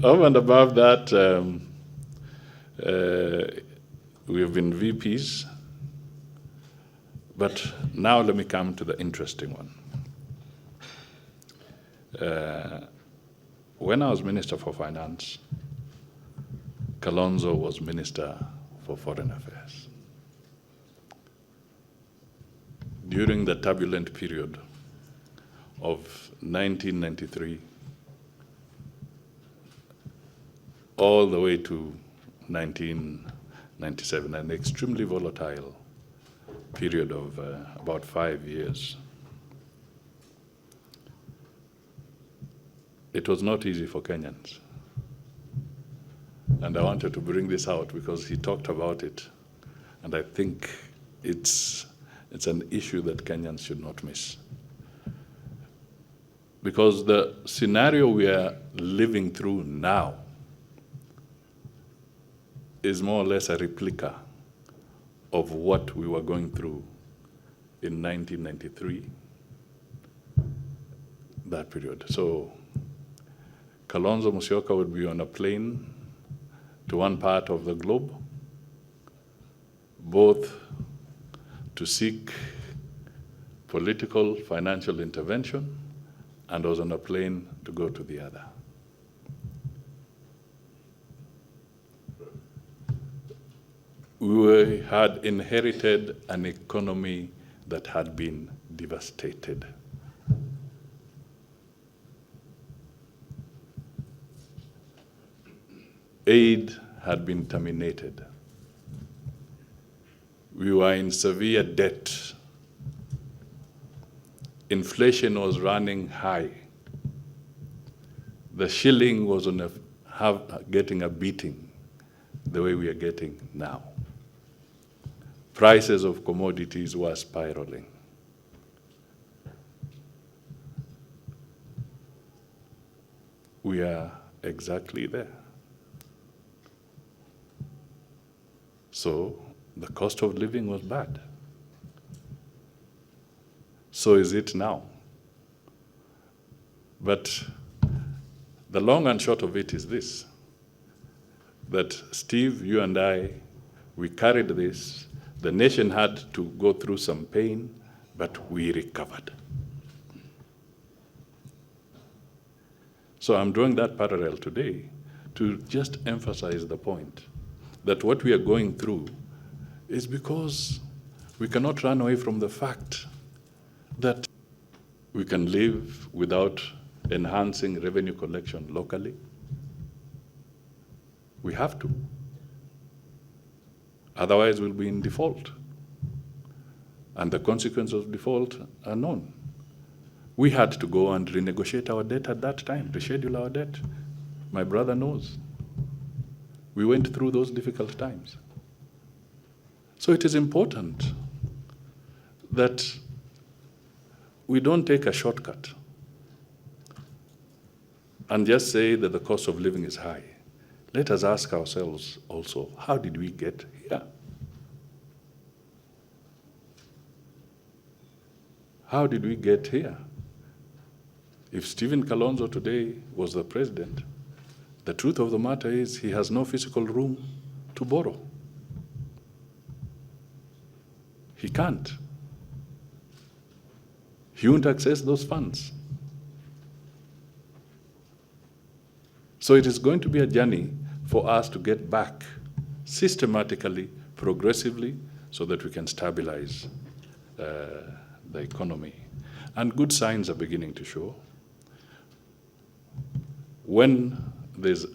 Over and above that, we have been VPs, but now let me come to the interesting one. When I was Minister for Finance, Kalonzo was Minister for Foreign Affairs. During the turbulent period of 1993 all the way to 1997, an extremely volatile period of about 5 years. It was not easy for Kenyans. And I wanted to bring this out because he talked about it. And I think it's an issue that Kenyans should not miss. Because the scenario we are living through now is more or less a replica of what we were going through in 1993, that period. So Kalonzo Musyoka would be on a plane to one part of the globe, both to seek political, financial intervention, and was on a plane to go to the other. We had inherited an economy that had been devastated. Aid had been terminated. We were in severe debt. Inflation was running high. The shilling was getting a beating the way we are getting now. Prices of commodities were spiraling. We are exactly there. So the cost of living was bad. So is it now. But the long and short of it is this, that Steve, you and I, we carried this. The nation had to go through some pain, but we recovered. So I'm drawing that parallel today to just emphasize the point that what we are going through is because we cannot run away from the fact that we can live without enhancing revenue collection locally. We have to. Otherwise, we'll be in default. And the consequences of default are known. We had to go and renegotiate our debt at that time, reschedule our debt. My brother knows. We went through those difficult times. So it is important that we don't take a shortcut and just say that the cost of living is high. Let us ask ourselves also, how did we get here? How did we get here? If Stephen Kalonzo today was the president, the truth of the matter is he has no physical room to borrow. He can't. He won't access those funds. So it is going to be a journey for us to get back systematically, progressively, so that we can stabilize the economy. And good signs are beginning to show. When there's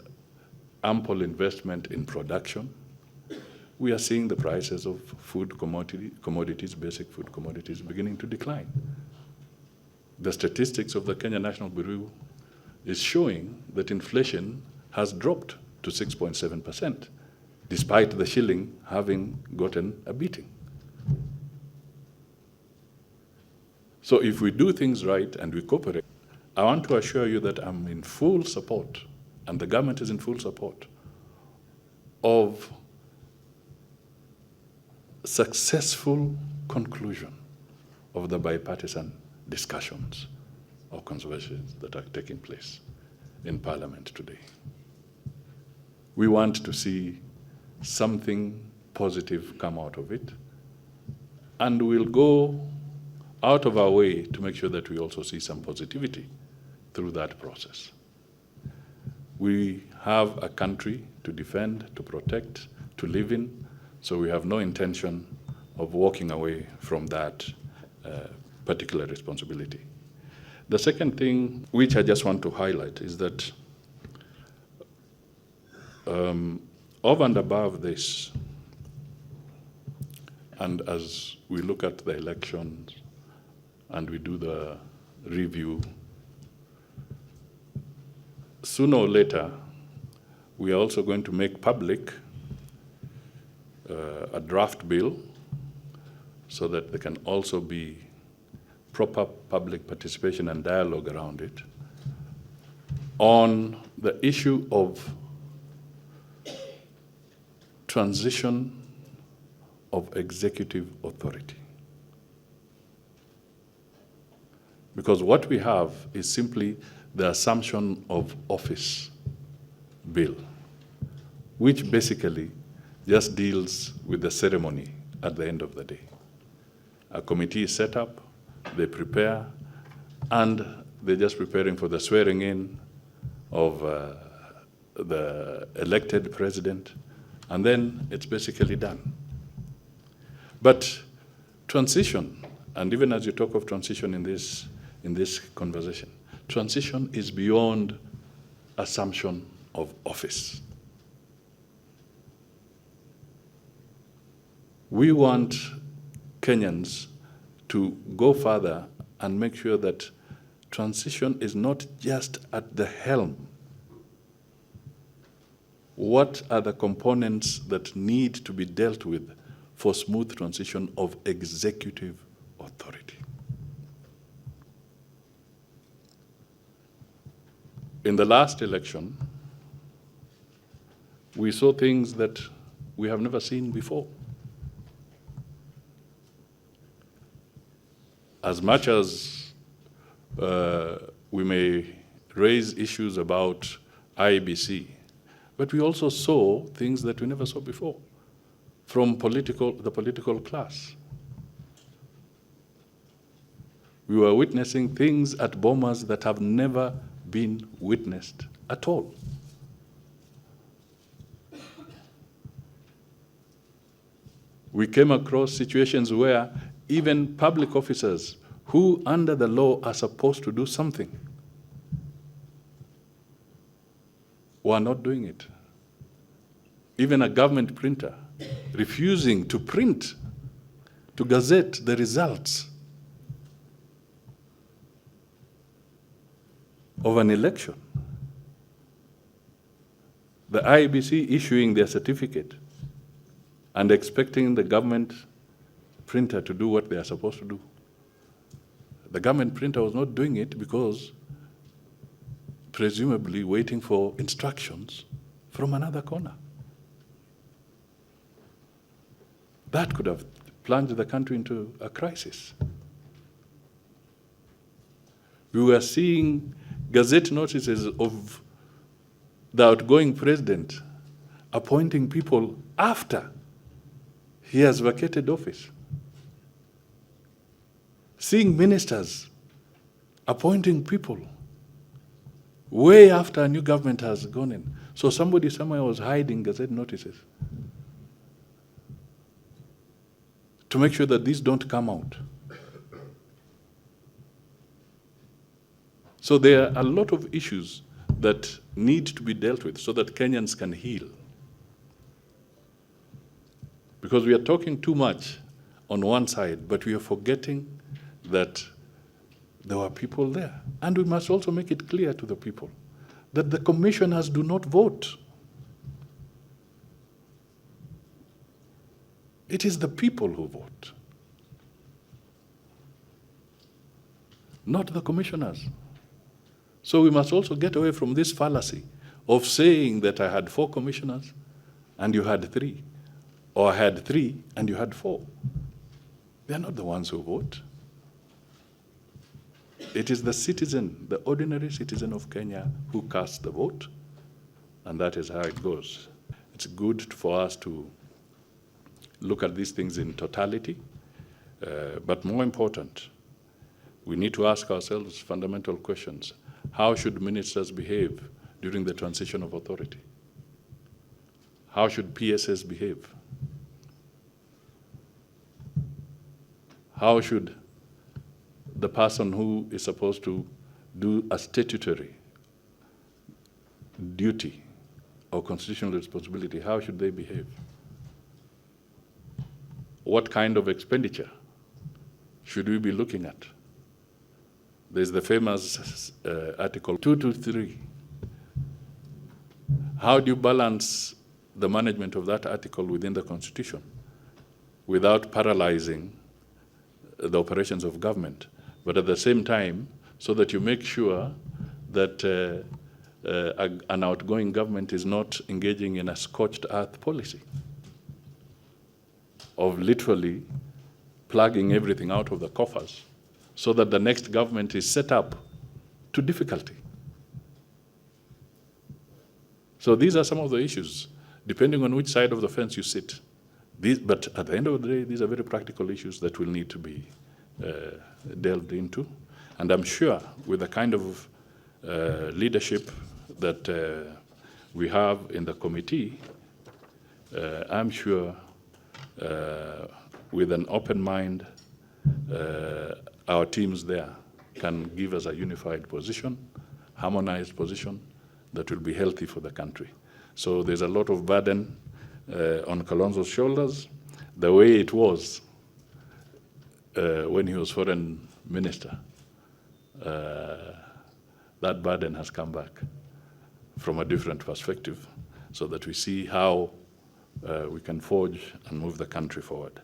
ample investment in production, we are seeing the prices of food commodities, basic food commodities, beginning to decline. The statistics of the Kenya National Bureau is showing that inflation has dropped to 6.7%, despite the shilling having gotten a beating. So if we do things right and we cooperate, I want to assure you that I'm in full support, and the government is in full support, of successful conclusion of the bipartisan discussions or conversations that are taking place in Parliament today. We want to see something positive come out of it, and we'll go out of our way to make sure that we also see some positivity through that process. We have a country to defend, to protect, to live in, so we have no intention of walking away from that particular responsibility. The second thing which I just want to highlight is that over and above this, and as we look at the elections and we do the review, sooner or later, we are also going to make public a draft bill so that there can also be proper public participation and dialogue around it on the issue of transition of executive authority. Because what we have is simply the assumption of office bill, which basically just deals with the ceremony at the end of the day. A committee is set up, they prepare, and they're just preparing for the swearing in of the elected president, and then it's basically done. But transition, and even as you talk of transition in this conversation, transition is beyond assumption of office. We want Kenyans to go further and make sure that transition is not just at the helm. What are the components that need to be dealt with for smooth transition of executive authority? In the last election, we saw things that we have never seen before. As much as we may raise issues about IEBC, but we also saw things that we never saw before from the political class. We were witnessing things at Bomas that have never been witnessed at all. We came across situations where even public officers who under the law are supposed to do something were not doing it. Even a government printer refusing to print, to gazette the results of an election. The IEBC issuing their certificate and expecting the government printer to do what they are supposed to do. The government printer was not doing it because presumably waiting for instructions from another corner. That could have plunged the country into a crisis. We were seeing gazette notices of the outgoing president appointing people after he has vacated office. Seeing ministers appointing people way after a new government has gone in. So somebody somewhere was hiding gazette notices to make sure that these don't come out. So there are a lot of issues that need to be dealt with so that Kenyans can heal. Because we are talking too much on one side, but we are forgetting that there were people there. And we must also make it clear to the people that the commissioners do not vote. It is the people who vote, not the commissioners. So we must also get away from this fallacy of saying that I had 4 commissioners and you had 3, or I had 3 and you had 4. They are not the ones who vote. It is the citizen, the ordinary citizen of Kenya who casts the vote, and that is how it goes. It's good for us to look at these things in totality, but more important, we need to ask ourselves fundamental questions. How should ministers behave during the transition of authority? How should PSS behave? How should the person who is supposed to do a statutory duty or constitutional responsibility, how should they behave? What kind of expenditure should we be looking at? There's the famous Article 223. How do you balance the management of that article within the Constitution without paralyzing the operations of government, but at the same time, so that you make sure that an outgoing government is not engaging in a scorched earth policy of literally plugging everything out of the coffers so that the next government is set up to difficulty. So these are some of the issues, depending on which side of the fence you sit. But at the end of the day, these are very practical issues that will need to be delved into. And I'm sure with the kind of leadership that we have in the committee, I'm sure with an open mind, our teams there can give us a unified position, harmonized position that will be healthy for the country. So there's a lot of burden on Kalonzo's shoulders, the way it was when he was foreign minister. That burden has come back from a different perspective so that we see how we can forge and move the country forward.